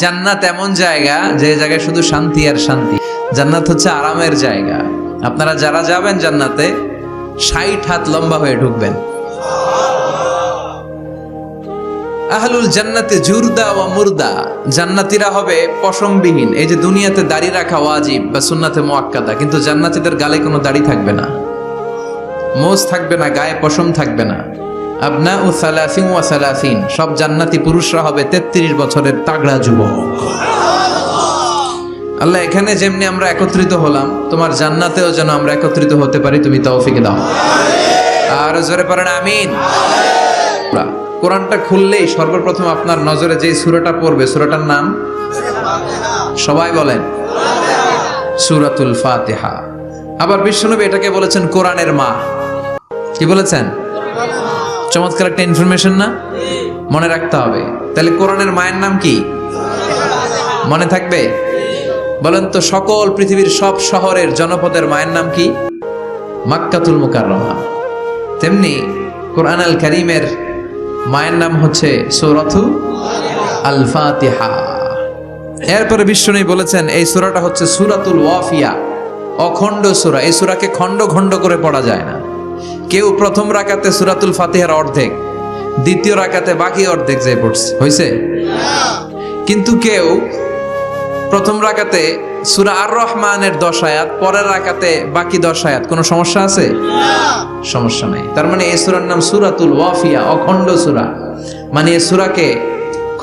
জান্নাত এমন জায়গা যে জায়গায় শুধু শান্তি আর শান্তি। জান্নাত হচ্ছে আরামের জায়গা। আপনারা যারা যাবেন জান্নাতে ৬০ হাত লম্বা হয়ে ঢুকবেন। আহলুল জান্নাতে জুরদা ওয়া মুরদা, জান্নাতীরা হবে পশমবিহীন। এই যে দুনিয়াতে দাড়ি রাখা ওয়াজিব বা সুন্নাতে মুআক্কাদা, কিন্তু জান্নাতীদের গালে কোনো দাড়ি থাকবে না, মোজ থাকবে না, গায়ে পশম থাকবে না। আবনাউ সালাসিন ওয়া সালাসিন, সব জান্নাতি পুরুষরা হবে ৩৩ বছরের তাগড়া যুবক। আল্লাহ, এখানে যেমনি আমরা একত্রিত হলাম, তোমার জান্নাতেও যেন আমরা একত্রিত হতে পারি, তুমি তৌফিক দাও। আর জোরে পড়েন আমিন। কোরআনটা খুললেই সর্বপ্রথম আপনার নজরে যে সূরাটা পড়বে, সূরাটার নাম সবাই বলেন সূরাতুল ফাতিহা। আবার বিশ্বনবী এটাকে বলেছেন কোরআনের মা। কি বলেছেন? চমৎকার একটা ইনফরমেশন না? মনে রাখতে হবে। তাহলে কোরআনের মায়ের নাম কি মনে থাকবে? বলেন তো, সকল পৃথিবীর সব শহরের জনপদের মায়ের নাম কি? মাক্কাতুল মুকাররমা। তেমনি কোরআন আল কারীমের মায়ের নাম হচ্ছে সূরাতু আল ফাতিহা। এরপরে বিশ্বনবী বলেছেন এই সূরাটা হচ্ছে সূরাতুল ওয়াফিয়া, অখণ্ড সূরা। এই সূরাকে খণ্ড খণ্ড করে পড়া যায় না। কেউ প্রথম রাকাতে সূরাতুল ফাতিহার অর্ধেক, দ্বিতীয় রাকাতে বাকি অর্ধেক যে পড়ছে, হইছে? কিন্তু কেউ প্রথম রাকাতে সূরা আর রহমানের 10 আয়াত, পরের রাকাতে বাকি 10 আয়াত। কোনো সমস্যা আছে? সমস্যা নাই। তার মানে এই সূরার নাম সূরাতুল ওয়াফিয়া, অখণ্ড সূরা। মানে এই সূরাকে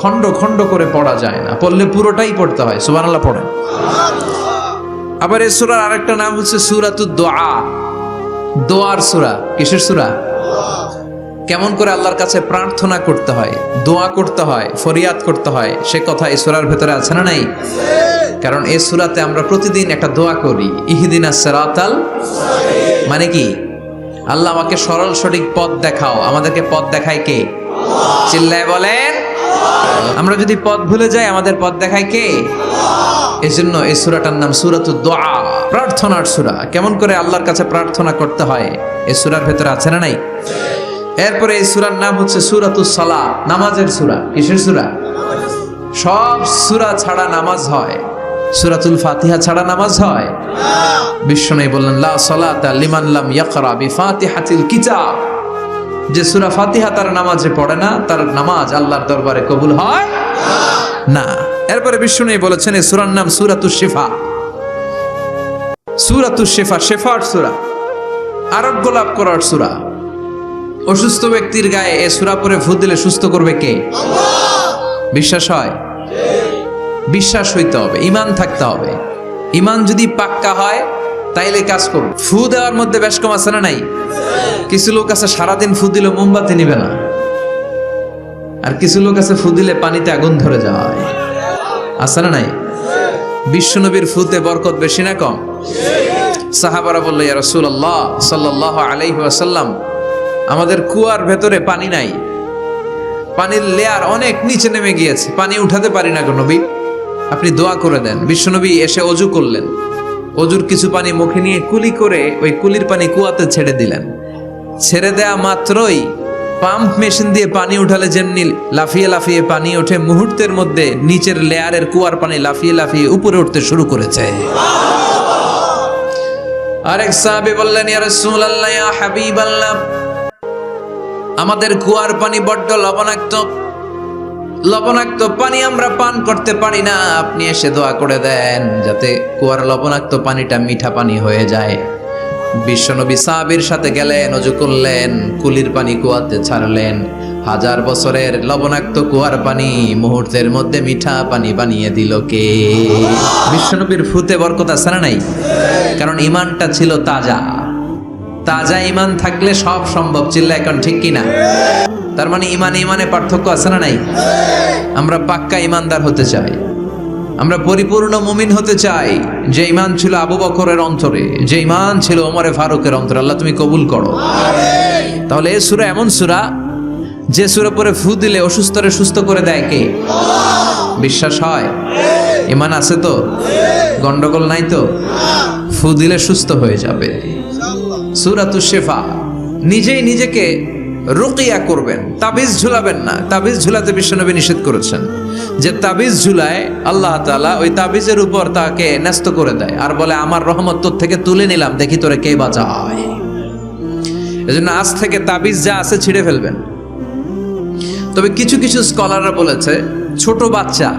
খণ্ড খণ্ড করে পড়া যায় না, পড়লে পুরোটাই পড়তে হয়। সুবহানাল্লাহ পড়েন। আবার এই সূরার আরেকটা নাম হচ্ছে সূরাতুদ দুআ, দোয়ার সূরা। কিসের সূরা? কেমন করে আল্লাহর কাছে প্রার্থনা করতে হয়, দোয়া করতে হয়, ফরিয়াদ করতে হয়, সে কথা এই সূরার ভেতরে আছে না নাই? কারণ এই সূরাতে আমরা প্রতিদিন একটা দোয়া করি, ইহদিনাস সিরাতাল মুস্তাকিম। মানে কি? আল্লাহ আমাকে সরল সঠিক পথ দেখাও। আমাদেরকে পথ দেখায় কে? চিল্লায় বলেন। আমরা যদি পথ ভুলে যাই, আমাদের পথ দেখায় কে? এজন্য এই সূরাটার নাম সূরাতুদ দুআ, প্রার্থনার সূরা। কেমন করে আল্লাহর কাছে প্রার্থনা করতে হয় এই সূরার ভেতরে আছে না নাই? এরপরে এই সূরার নাম হচ্ছে সূরাতুস সালাহ, নামাজের সূরা। কিসের সূরা? সব সূরা ছাড়া নামাজ হয়, সূরাতুল ফাতিহা ছাড়া নামাজ হয়? বিশ্বনবী বললেন লা সালাতা লিমান লাম ইয়াকরা বিফাতিহাতিল কিতাব। যে সূরা ফাতিহা তার নামাজে পড়ে না, তার নামাজ আল্লাহর দরবারে কবুল হয় না। এরপরে বিশ্বনবী বলেছেন এই সূরার নাম সূরাতুশ শিফা। সূরাতুশ শিফা, শিফার সূরা, আরোগ্য লাভ করার সূরা। অসুস্থ ব্যক্তির গায়ে এই সূরা পড়ে ফু দিলে সুস্থ করবে কে? আল্লাহ। বিশ্বাস হয়? বিশ্বাস হইতে হবে, ঈমান থাকতে হবে। ঈমান যদি পাক্কা হয় তাইলে কাজ করবে। ফু দেওয়ার মধ্যে বেশ কম আছে না নাই? কিছু লোক আছে সারাদিন ফু দিলে মোমবাতি নিবে না, আর কিছু লোক আছে ফু দিলে পানিতে আগুন ধরে যায়, আছে না নাই? বিশ্বনবীর ফুতে বরকত বেশি না কম? সাহাবারা বলল ইয়া রাসূলুল্লাহ সাল্লাল্লাহু আলাইহি ওয়াসাল্লাম, আমাদের কুয়ার ভেতরে পানি নাই, পানির লেয়ার অনেক নিচে নেমে গিয়েছে, পানি উঠাতে পারি না গো নবী, আপনি দোয়া করে দেন। বিশ্বনবী এসে অজু করলেন, অজুর কিছু পানি মুখে নিয়ে কুলি করে ওই কুলির পানি কুয়াতে ছেড়ে দিলেন। ছেড়ে দেয়া মাত্রই পাম্প মেশিন দিয়ে পানি উঠালে যেমনি লাফিয়ে লাফিয়ে পানি ওঠে, মুহূর্তের মধ্যে নিচের লেয়ারের কুয়ার পানি লাফিয়ে লাফিয়ে উপরে উঠতে শুরু করেছে। আরেক সাহাবী বললেন ইয়া রাসূলুল্লাহ ইয়া হাবিবাল্লাহ, আমাদের কুয়ার পানি বড্ড লবণাক্ত, লবণাক্ত পানি আমরা পান করতে পারি না, আপনি এসে দোয়া করে দেন যাতে কুয়ার লবণাক্ত পানিটা মিঠা পানি হয়ে যায়। বিশ্বনবী সাহাবীর সাথে গেলেন, ওযু করলেন, কুলির পানি কুয়াতে ছাড়লেন। 1000 বছরের লবণাক্ত কুয়ার পানি মুহূর্তের মধ্যে মিঠা পানি বানিয়ে দিল কে? বিশ্বনবীর ফুতে বরকত আছে না নাই? কারণ ঈমানটা ছিল তাজা। তাজা ঈমান থাকলে সব সম্ভব। চিল্লা এখন ঠিক কিনা? তার মানে ঈমানে পার্থক্য আছে না নাই? আমরা পাক্কা ঈমানদার হতে চাই, আমরা পরিপূর্ণ মুমিন হতে চাই। যে ঈমান ছিল আবু বকরের অন্তরে, যে ঈমান ছিল ওমরে ফারুকের অন্তরে, আল্লাহ তুমি কবুল করো। তাহলে এই সূরা এমন সূরা যে সূরা পরে ফু দিলে অসুস্থরে সুস্থ করে দেয় কে? বিশ্বাস হয়? ঈমান আছে তো? গন্ডগোল নাই তো? ফু দিলে সুস্থ হয়ে যাবে। সূরাতুশ শিফা নিজেই নিজেকে রুকিয়া করবেন, তাবিজ ঝুলাবেন না। তাবিজ ঝুলাতে বিশ্বনবী নিষেধ করেছেন, যে তাবিজ ঝুলায় আল্লাহ তাআলা ওই তাবিজের উপর তাকে ন্যস্ত করে দেয় আর বলে আমার রহমত তোর থেকে তুলে নিলাম, দেখি তোরে কে বাঁচায়। এজন্য আজ থেকে তাবিজ যা আছে ছিঁড়ে ফেলবেন। তবে কিছু কিছু স্কলাররা বলেছে ছোট বাচ্চা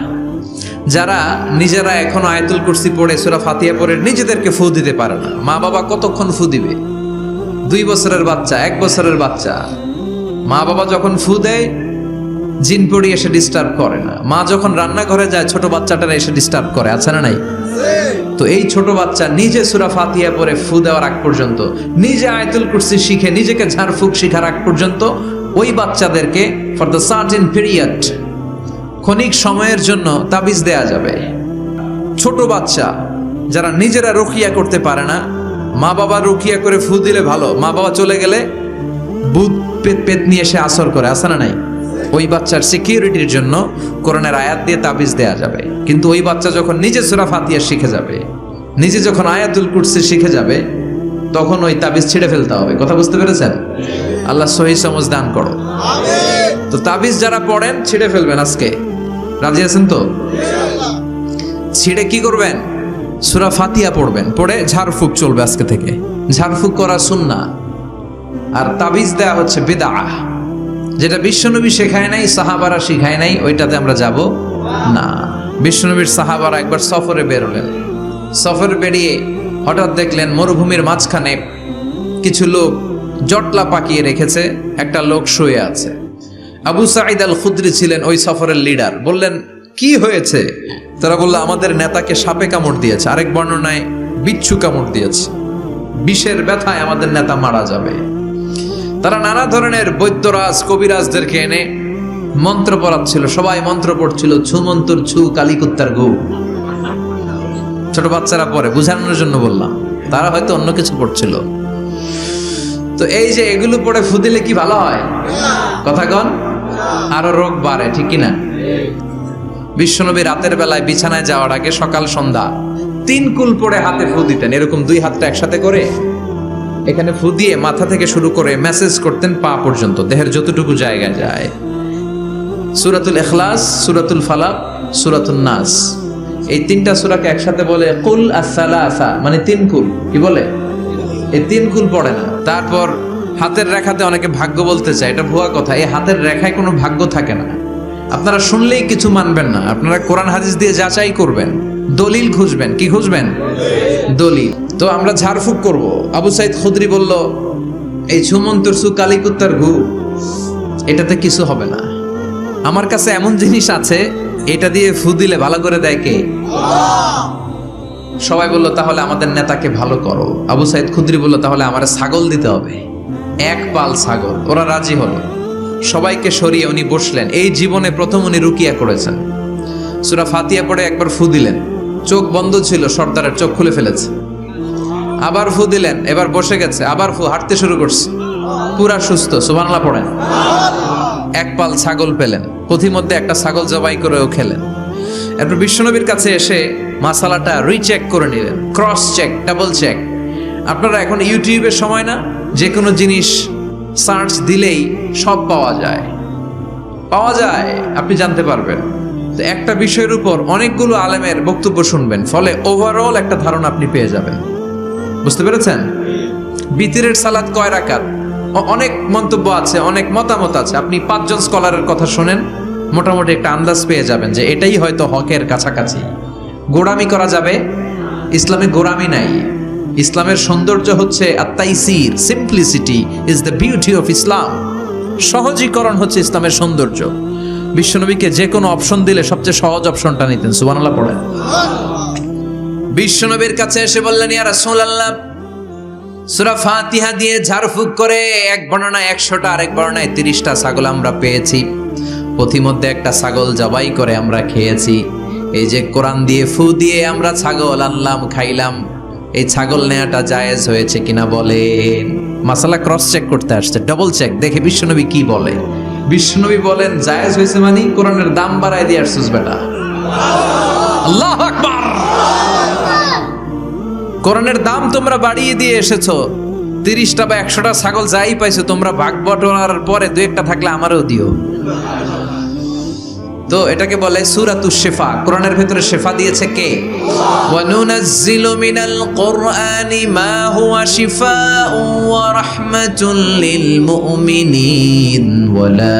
যারা নিজেরা এখনো আয়াতুল কুরসি পড়ে সূরা ফাতিহা পড়ে নিজেদেরকে ফু দিতে পারে না, মা বাবা কতক্ষণ ফু দিবে? 2 বছরের বাচ্চা, 1 বছরের বাচ্চা, মা বাবা যখন ফু দেয় জিন পড়ি এসে ডিস্টার্ব করে না। মা যখন রান্নাঘরে যায় ছোট বাচ্চাটারা এসে ডিস্টার্ব করে, আছে না নাই? তো এই ছোট বাচ্চা নিজে সূরা ফাতিহা পড়ে ফু দেওয়ার আগ পর্যন্ত, নিজে আয়াতুল কুরসি শিখে নিজেকে ঝাড়ফুঁক শিখার আগ পর্যন্ত ওই বাচ্চাদেরকে ফর দ্য সার্টেন পিরিয়ড, ক্ষণিক সময়ের জন্য তাবিজ দেয়া যাবে। ছোট বাচ্চা যারা নিজেরা রুকিয়া করতে পারে না, মা বাবা রুকিয়া করে ফু দিলে ভালো, মা বাবা চলে গেলে ভূত পেত নিয়ে এসে আসর করে, আছে না নাই? ওই বাচ্চার সিকিউরিটির জন্য কোরআনের আয়াত দিয়ে তাবিজ দেয়া যাবে। কিন্তু ওই বাচ্চা যখন নিজে সূরা ফাতিহা শিখে যাবে, নিজে যখন আয়াতুল কুরসি শিখে যাবে, তখন ওই তাবিজ ছিঁড়ে ফেলতে হবে। কথা বুঝতে পেরেছেন? আল্লাহ সহি সমঝ দান করো। তো তাবিজ যারা পড়েন ছিঁড়ে ফেলবেন আজকে, রাজি আছেন তো? ছিঁড়ে কি করবেন? সূরা ফাতিহা পড়বেন, পড়ে ঝাড়ফুঁক চলবে আজকে থেকে। ঝাড়ফুঁক করা সুন্নাহ, আর তাবিজ দেয়া হচ্ছে বিদআহ। যেটা বিশ্বনবী শেখায় নাই, সাহাবারা শিখায় নাই, ওইটাতে আমরা যাব না। বিশ্বনবীর সাহাবারা একবার সফরে বেরোলেন, সফরে বেরিয়ে হঠাৎ দেখলেন মরুভূমির মাঝখানে কিছু লোক জটলা পাকিয়ে রেখেছে, একটা লোক শুয়ে আছে। আবু সাঈদ আল খুদরি ছিলেন ওই সফরের লিডার। বললেন কি হয়েছে? তারা বলল আমাদের নেতাকে সাপে কামড় দিয়েছে, আরেক বর্ণনায় বিচ্ছু কামড় দিয়েছে, বিষের ব্যথায় আমাদের নেতা মারা যাবে। তারা নানা ধরনের বৈদ্যরাজ কবিরাজদেরকে এনে মন্ত্র পড়াচ্ছিল, সবাই মন্ত্র পড়ছিল, ছু মন্তর ছু কালিকুত্তার গু। ছোট বাচ্চারা পড়ে, বুঝানোর জন্য বললাম, তারা হয়তো অন্য কিছু পড়ছিল। তো এই যে এগুলো পড়ে ফু দিলে কি ভালো হয়? কথা কন, আরো রোগ বাড়ে, ঠিক কিনা? বিশ্বনবী রাতের বেলায় বিছানায় যাওয়ার আগে সকাল সন্ধ্যা 3 কুল পড়ে হাতে ফু দিতেন, এরকম 2 হাতটা একসাথে করে এখানে ফু দিয়ে মাথা থেকে শুরু করে মেসেজ করতেন পা পর্যন্ত, দেহের যতটুকু জায়গায় যায়। সূরাতুল ইখলাস, সূরাতুল ফালাক, সূরাতুন নাস, এই 3টা সূরাকে একসাথে বলে কুল আস-সালাসা, মানে 3 কুল। কি বলে? এই 3 কুল পড়ে না। তারপর হাতের রেখাতে অনেকে ভাগ্য বলতে চায়, এটা ভুয়া কথা। এই হাতের রেখায় কোনো ভাগ্য থাকে না। আপনারা শুনলেই কিছু মানবেন না, আপনারা কোরআন হাদিস দিয়ে যাচাই করবেন, দলিল খুঁজবেন। কি খুঁজবেন? দলিল। তো আমরা ঝাড়ফুঁক করব। আবু সাঈদ খুদরি বলল এই ছুমন্তর সু কালিকুত্তার ঘু, এটাতে কিছু হবে না। আমার কাছে এমন জিনিস আছে, এটা দিয়ে ফু দিলে ভালো করে দেয় কে? সবাই বলল তাহলে আমাদের নেতাকে ভালো করো। আবু সাঈদ খুদরি বলল তাহলে আমার ছাগল দিতে হবে, 1 পাল ছাগল। ওরা রাজি হলো, সবাইকে সরিয়ে উনি বসলেন। এই জীবনে প্রথম উনি রুকিয়া করেছেন। সূরা ফাতিহা পড়ে একবার ফু দিলেন, চোখ বন্ধ ছিল, সর্দারের চোখ খুলে ফেলেছে। আবার ফু দিলেন, এবার বসে গেছে, আবার ফু, হাঁটতে শুরু করছে, পুরা সুস্থ। সুবহানাল্লাহ পড়েন। 1 পাল ছাগল পেলেন, পথিমধ্যে একটা ছাগল জবাই করেও খেলেন। এরপর বিশ্বনবীর কাছে এসে মাসালাটা রিচেক করে নিলেন, ক্রস চেক, ডাবল চেক। আপনারা এখন ইউটিউবের সময় না, যে কোনো জিনিস সার্চ দিলেই সব পাওয়া যায়, আপনি জানতে পারবেন। তো একটা বিষয়ের উপর অনেকগুলো আলেমের বক্তব্য শুনবেন, ফলে ওভারঅল একটা ধারণা আপনি পেয়ে যাবেন। বুঝতে পেরেছেন? বিতিরের সালাত কয় রাকাত, অনেক মন্তব্য আছে, অনেক মতামত আছে। আপনি 5 জন স্কলারের কথা শুনেন, মোটামুটি একটা আন্দাজ পেয়ে যাবেন যে এটাই হয়তো হকের কাছাকাছি। গোড়ামি করা যাবে? ইসলামে গোড়ামি নাই। ইসলামের সৌন্দর্য হচ্ছে আত-তাইসির, simplicity is the beauty of Islam. সহজীকরণ হচ্ছে ইসলামের সৌন্দর্য। বিশ্বনবীকে যে কোনো অপশন দিলে সবচেয়ে সহজ অপশনটা নিতেন। সুবহানাল্লাহ পড়েন। বিশ্বনবীর কাছে এসে বললেন ইয়া রাসূলুল্লাহ, সূরা ফাতিহা দিয়ে ঝাড়ফুঁক করে এক বর্ণনায় 100টা, আরেক বর্ণনায় 30টা ছাগল আমরা পেয়েছি। পথিমধ্যে একটা ছাগল জবাই করে আমরা খেয়েছি। এই যে কোরআন দিয়ে ফু দিয়ে আমরা ছাগল আনলাম, খাইলাম, এই ছাগল নেয়াটা জায়েজ হয়েছে কিনা বলেন। মাসালা ক্রস চেক করতে আসছে, ডাবল চেক, দেখে বিশ্বনবী কি বলে। বিশ্বনবী বলেন জায়েজ হয়েছে মানে কোরআনের দাম বাড়ায় দিয়ে আসছিস বেটা। আল্লাহু আকবার। কোরআনের দাম তোমরা বাড়িয়ে দিয়ে এসেছো, 30টা বা 100টা ছাগল যাই পাইছো তোমরা ভাগ বটোয়ারার পরে দুই একটা থাকলে আমারও দিও। তো এটাকে বলে সূরাতুশ শিফা। কোরআনের ভিতরে শিফা দিয়েছে কে? ওয়া নুনাজ্জিলু মিনাল কুরআনি মা হুয়া শিফাউন ওয়া রাহমাতুল লিল মুমিনিন ওয়া লা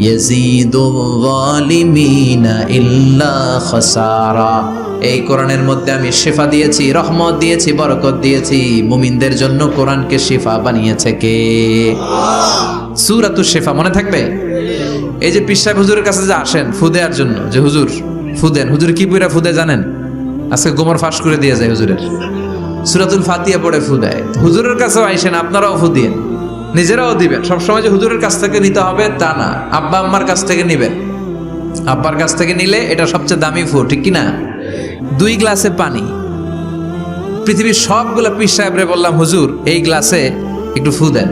ইয়াজিদুয যালিমিনা ইল্লা খাসারা। এই কোরআনের মধ্যে আমি শিফা দিয়েছি, রহমত দিয়েছি, বরকত দিয়েছি। মুমিনদের জন্য কোরআনকে শিফা বানিয়েছে কে? সূরাতুশ শিফা মনে থাকবে? এই যে পীর সাহেব হুজুরের কাছে যে আসেন ফু দেওয়ার জন্য, যে হুজুর ফু দেন, হুজুর কি পড়া ফু দেয় জানেন? আজকে গোমর ফাঁস করে দিয়ে যায় হুজুরের, সূরাতুল ফাতিহা পড়ে ফু দেয়। হুজুরের কাছেও আইসেন, আপনারাও ফু দিয়েন, নিজেরাও দিবেন। সবসময় যে হুজুরের কাছ থেকে নিতে হবে তা না, আব্বা আম্মার কাছ থেকে নিবেন। আব্বার কাছ থেকে নিলে এটা সবচেয়ে দামি ফু, ঠিক কিনা? 2 গ্লাসে পানি, পৃথিবীর সবগুলো পীর সাহেবরে বললাম হুজুর এই গ্লাসে একটু ফু দেন,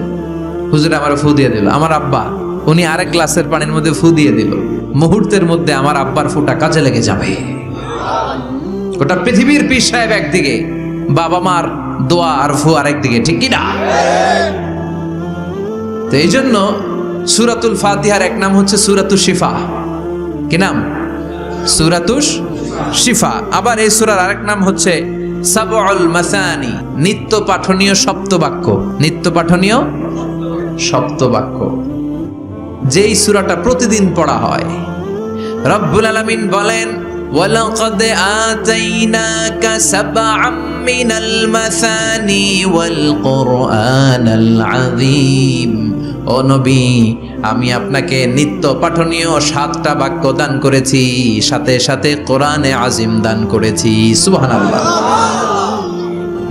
হুজুর আমার ফু দিয়ে দিল। আমার আব্বা উনি আরেক গ্লাসের পানির মধ্যে ফু দিয়ে দিল, মুহূর্তের মধ্যে আমার আব্বার ফুটা কাজে লেগে যাবে। গোটা পৃথিবীর পীর সাহেব একদিকে, বাবা মার দোয়া আর ফু আরেকদিকে, ঠিক কিনা? তো এই জন্য সূরাতুল ফাতিহার এক নাম হচ্ছে সূরাতুশ শিফা। কি নাম? সূরাতুশ শিফা। আবার এই সূরার আরেক নাম হচ্ছে সাবউল মাসানি, নিত্য পাঠনীয় সপ্তবাক্য। নিত্য পাঠনীয় সপ্তবাক্য, যেই সূরাটা প্রতিদিন পড়া হয়। রব্বুল আলামিন বলেন ওয়ালাকাদ আতাইনাকা সাবআম মিনাল মাসানি ওয়াল কুরআনাল আযীম। ও নবী, আমি আপনাকে নিত্য পাঠনীয় 7টা বাক্য দান করেছি, সাথে সাথে কোরআনে আজিম দান করেছি। সুবহানাল্লাহ।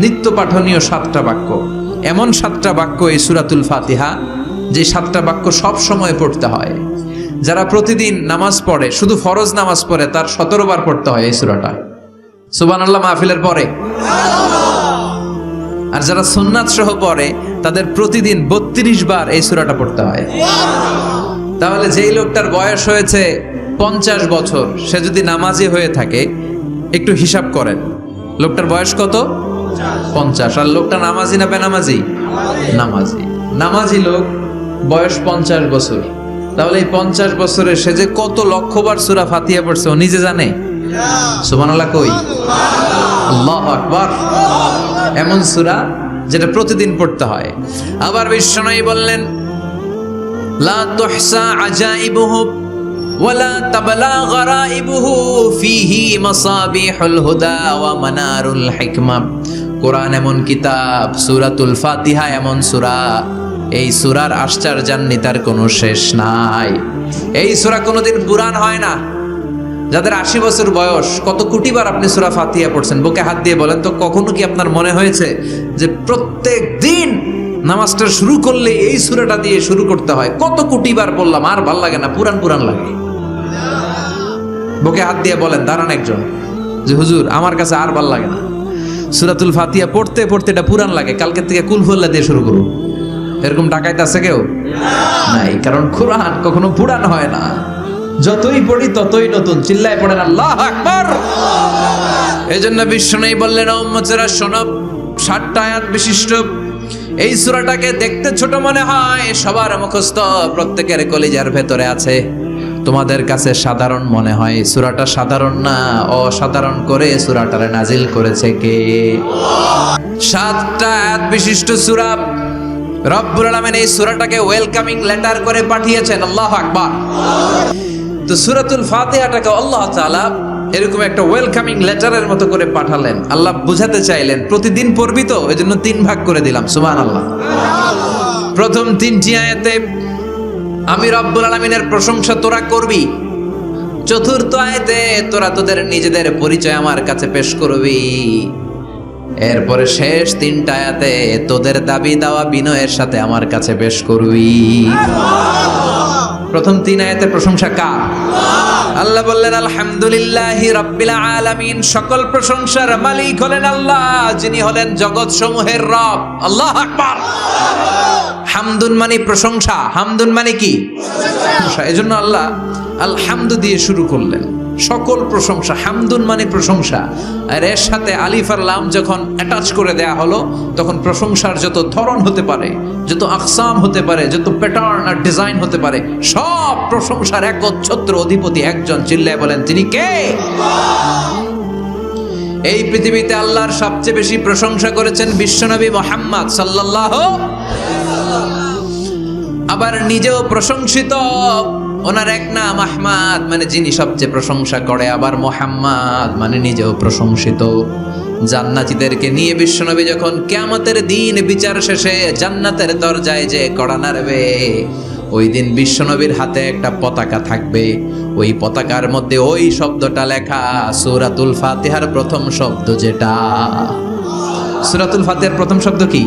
নিত্য পাঠনীয় 7টা বাক্য, এমন 7টা বাক্য এই সূরাতুল ফাতিহা, যে 7টা বাক্য সব সময় পড়তে হয়। যারা প্রতিদিন নামাজ পড়ে, শুধু ফরজ নামাজ পড়ে, তার 17 বার পড়তে হয় এই সূরাটা। সুবহানাল্লাহ মাহফিলের পরে। আর যারা সুন্নাত সহ পড়ে তাদের প্রতিদিন 32 বার এই সূরাটা পড়তে হয়। তাহলে যেই লোকটার বয়স হয়েছে 50 বছর, সে যদি নামাজি হয়ে থাকে, একটু হিসাব করেন লোকটার বয়স কত? 50। আর লোকটা নামাজি না বেনামাজি? নামাজি। নামাজি লোক বয়স 50 বছর, তাহলে এই 50 বছরে সে যে কত লক্ষবার সূরা ফাতিহা পড়ছে ও নিজে জানে? সুবহানাল্লাহ কই? আল্লাহু আকবার। এমন সূরা যেটা প্রতিদিন পড়তে হয়। আবার বিশ্বনবী বললেন লা তুহসা আজাইবুহু ওয়ালা তাবলা গরাইবুহু ফিহি মাসাবিহুল হুদা ওয়া মানারুল হিকমা। কোরআন এমন কিতাব, সূরাতুল ফাতিহা এমন সূরা, এই সূরার আশ্চর্যান্বিতার কোনো শেষ নাই। এই সূরা কোনোদিন পুরান হয় না। যাদের 80 বছর বয়স, কত কোটিবার আপনি সূরা ফাতিহা পড়ছেন? বুকে হাত দিয়ে বলেন তো, কখনো কি আপনার মনে হয়েছে যে প্রত্যেক দিন নামাজটা শুরু করলে এই সূরাটা দিয়ে শুরু করতে হয়? কত কোটিবার বললাম, আর ভাল লাগে না, পুরান পুরান লাগে। বুকে হাত দিয়ে বলেন, দাঁড়ান একজন, যে হুজুর আমার কাছে আর ভাল লাগে না, সূরাতুল ফাতিহা পড়তে পড়তে এটা পুরান লাগে, কালকে থেকে কুল হুয়াল্লাহ দিয়ে শুরু করুন। এরকম ডাকাইতে আছে কেউ? নাই। কারণ কোরআন কখনো পুরান হয় না, যতই পড়ি ততই নতুন। চিল্লায় পড়েন আল্লাহু আকবার। এজন্য বিশ্বনবী বললেন, ও উম্মতেরা শোনো, 7টা আয়াত বিশিষ্ট এই সূরাটাকে দেখতে ছোট মনে হয়, সবার মুখস্থ, প্রত্যেকের কলিজার ভেতরে আছে। তোমাদের কাছে সাধারণ মনে হয়, সূরাটা সাধারণ না, অসাধারণ করে সূরাটারে নাজিল করেছে কে? 7টা আয়াত বিশিষ্ট সূরা। রব্বুল আলামিন এই সূরাটাকে ওয়েলকামিং লেটার করে পাঠিয়েছেন। আল্লাহু আকবার। তো সূরাতুল ফাতিহাটাকে আল্লাহ তাআলা এরকম একটা ওয়েলকামিং লেটারের মতো করে পাঠালেন। আল্লাহ বুঝাতে চাইলেন প্রতিদিন পড়বি তো, এজন্য 3 ভাগ করে দিলাম। সুবহানাল্লাহ। প্রথম 3টি আয়াতে আমি রব্বুল আলামিনের প্রশংসা তোরা করবি। চতুর্থ আয়াতে তোরা তোদের নিজেদের পরিচয় আমার কাছে পেশ করবি। এরপরে শেষ 3টা আয়াতে তোদের দাবি দাওয়া বিনয়ের সাথে আমার কাছে পেশ করবি। প্রথম 3 আয়াতে প্রশংসা কার? আল্লাহ বললেন আলহামদুলিল্লাহি রাব্বিল আলামিন, সকল প্রশংসার মালিক হলেন আল্লাহ, যিনি হলেন জগৎ সমূহের রব। আল্লাহু আকবার। হামদুন মানে প্রশংসা, হামদুন মানে কি? প্রশংসা। এজন্য আল্লাহ আলহামদু দিয়ে শুরু করলেন। সকল প্রশংসা, হামদুন মানে প্রশংসা, আর এর সাথে আলিফ আর লাম যখন অ্যাটাচ করে দেয়া হলো তখন প্রশংসার যত ধরন হতে পারে, যত আকসাম হতে পারে, যত প্যাটার্ন আর ডিজাইন হতে পারে, সব প্রশংসার একচ্ছত্র অধিপতি একজন। চিল্লায় বলেন তিনি কে? এই পৃথিবীতে আল্লাহর সবচেয়ে বেশি প্রশংসা করেছেন বিশ্বনবী মুহাম্মদ সাল্লাল্লাহু, আবার নিজেও প্রশংসিত। ওনার এক নাম আহমদ মানে যিনি সবচেয়ে প্রশংসা করে, আবার মুহাম্মদ মানে নিজেও প্রশংসিত। জান্নাতীদেরকে নিয়ে বিশ্বনবী যখন কিয়ামতের দিন বিচার শেষে জান্নাতের দরজায় যে কড়া নাড়বে, ওই দিন বিশ্বনবীর হাতে একটা পতাকা থাকবে। ওই পতাকার মধ্যে ওই শব্দটা লেখা, সূরাতুল ফাতিহার প্রথম শব্দ যেটা। সূরাতুল ফাতিহার প্রথম শব্দ কি?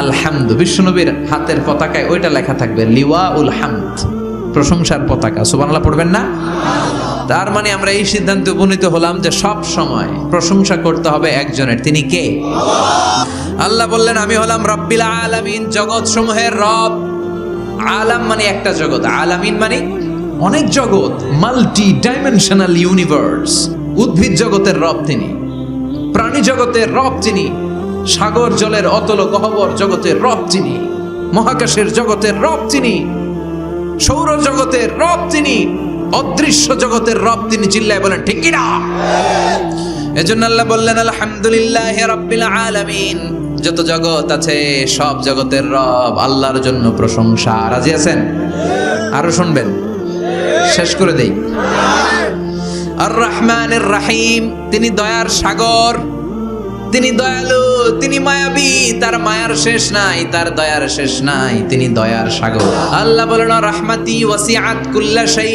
আলহামদু। বিশ্বনবীর হাতের পতাকায় ওইটা লেখা থাকবে, লিওয়াউল হামদ, প্রশংসার পতাকা। সুবহানাল্লাহ পড়বেন না? তার মানে আমরা এই সিদ্ধান্তে উপনীত হলাম যে সব সময় প্রশংসা করতে হবে একজনের। তিনি কে? আল্লাহ বললেন আমি হলাম রব্বিল আলামিন, জগৎ সমূহের রব। আলাম মানে একটা জগৎ, আলামিন মানে অনেক জগৎ, মাল্টি ডাইমেনশনাল ইউনিভার্স। উদ্ভিদ জগতের রব তিনি, প্রাণী জগতের রব তিনি, সাগর জলের অতল গহ্বর জগতের রব তিনি, মহাকাশের জগতের রব তিনি, সৌর জগতের রব তিনি, অদৃশ্য জগতের রব তিনি। চিল্লায় বলেন ঠিক কি না? এজন্য আল্লাহ বললেন আলহামদুলিল্লাহি রাব্বিল আলামিন, যত জগৎ আছে সব জগতের রব আল্লাহর জন্য প্রশংসা। রাজি আছেন? আরো শুনবেন? শেষ করে দেই। আর রহমানির রহিম, তিনি দয়ার সাগর, তিনি দয়ালু, তিনি মায়াবী, তার মায়ার শেষ নাই, তার দয়ার শেষ নাই, তিনি দয়ার সাগর। আল্লাহ বলেন রাহমাতি ওয়াসিআত কুল্লা শাই,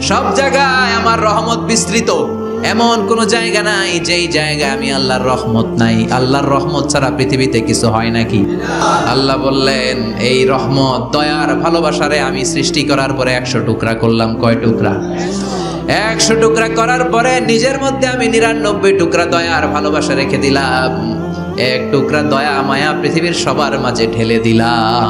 সব জায়গায় আমার রহমত বিস্তৃত। এমন কোন জায়গা নাই যেই জায়গায় আমি আল্লাহর রহমত নাই। আল্লাহর রহমত ছাড়া পৃথিবীতে কিছু হয় নাকি? আল্লাহ বললেন এই রহমত, দয়ার ভালোবাসারে আমি সৃষ্টি করার পরে 100 টুকরা করলাম। কয় টুকরা? 100 টুকরা করার পরে নিজের মধ্যে আমি 99 টুকরা দয়ার ভালোবাসা রেখে দিলাম। 1 টুকরা দয়া মায়া পৃথিবীর সবার মাঝে ঢেলে দিলাম।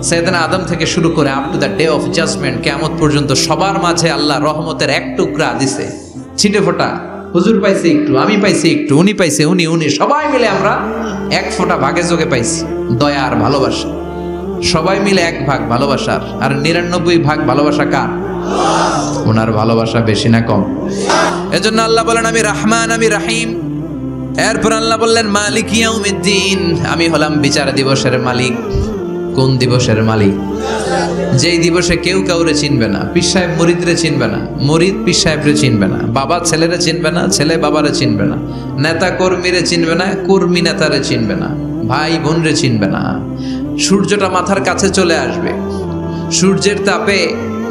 সাইয়েদনা আদম থেকে শুরু করে up to the day of judgement, কিয়ামত পর্যন্ত সবার মাঝে আল্লাহ রহমতের 1 টুকরা দিছে। ছিটে ফোঁটা, হুজুর পাইছে একটু, আমি পাইছি একটু, উনি পাইছে, উনি সবাই মিলে আমরা 1 ফোঁটা ভাগে যোগে পাইছি দয়ার ভালোবাসা। সবাই মিলে 1 ভাগ ভালোবাসার, আর 99 ভাগ ভালোবাসা কার? ওনার ভালোবাসা বেশি না কম? এজন্য আল্লাহ বলেন আমি রহমান, আমি রহিম। এরপর আল্লাহ বললেন মালিক ইয়াউমিদ্দিন, আমি হলাম বিচার দিবসের মালিক। কোন দিবসের মালিক? যেই দিবসে কেউ কাউরে চিনবে না, পীর সাহেব মুরিদরে চিনবে না, মুরিদ পীর সাহেবরে চিনবে না, বাবা ছেলেরে চিনবে না, ছেলে বাবারে চিনবে না, নেতা কর্মীরে চিনবে না, কর্মী নেতারে চিনবে না, ভাই বোনরে চিনবে না। সূর্যটা মাথার কাছে চলে আসবে, সূর্যের তাপে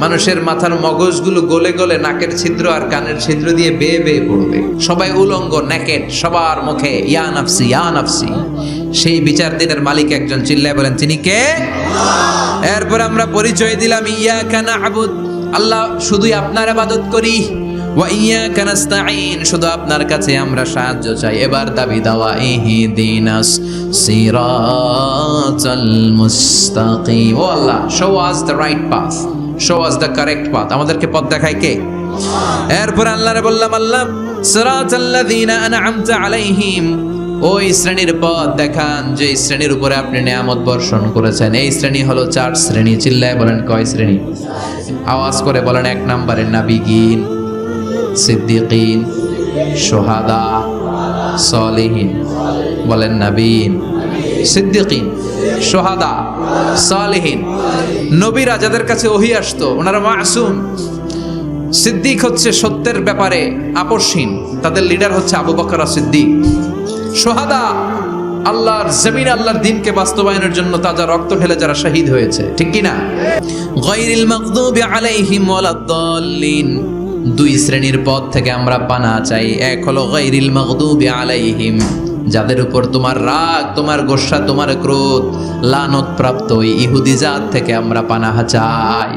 মানুষের মাথার মগজগুলো গলে গলে নাকের ছিদ্র আর কানের ছিদ্র দিয়ে বেয়ে বেয়ে পড়বে। সবাই উলঙ্গ, নেকেট, সবার মুখে ইয়া নাফসি ইয়া নাফসি। সেই বিচার দিনের মালিক একজন। চিল্লায় বলেন তিনি কে? এরপর আমরা পরিচয় দিলাম ইয়াকা না'বুদ, আল্লাহ শুধুই আপনার ইবাদত করি, ওয়া ইয়াকা নাস্তাঈন, শুধু আপনার কাছে আমরা সাহায্য চাই। এবার দাবি দাওয়া ইহদিনাস সিরাতাল মুস্তাকিম, O Allah show us the right path, show us the correct path. আমাদেরকে পথ দেখায় কে? এরপর আল্লাহরে বললাম আল্লাহ সিরাতাল্লাযীনা আন'আমতা আলাইহিম, ওই শ্রেণীর পথ দেখান যে শ্রেণীর উপরে আপনি নিয়ামত বর্ষণ করেছেন। এই শ্রেণী হলো 4 শ্রেণী। চিল্লায় বলেন কয় শ্রেণী? আওয়াজ করে বলেন। 1 নম্বরে নাবিগিন, সিদ্দিকিন, শুহাদা, সালিহিন। বলেন নাবিয়িন, সিদ্দিকিন, শুহাদা, সালিহিন। নবীরা যাদের কাছে ওহী আসতো ওনারা মাসুম। সিদ্দিক হচ্ছে সত্যের ব্যাপারে আপসহীন, তাদের লিডার হচ্ছে আবু বকর সিদ্দিক। শুহাদা আল্লাহর জমিনে আল্লাহর দ্বীনকে বাস্তবায়নের জন্য তাজা রক্ত ঢেলে যারা শহীদ হয়েছে, ঠিক কি না? গায়রিল মাগদুবি আলাইহিম ওয়ালাদ-দাল্লিন, 2 শ্রেণীর পথ থেকে আমরা পানা চাই। এক হলো গায়রিল মাগদুবি আলাইহিম, যাদের উপর তোমার রাগ, তোমার গোসা, তোমার ক্রোধ লানত প্রাপ্ত ওই ইহুদি জাত থেকে আমরা পানাহ চাই।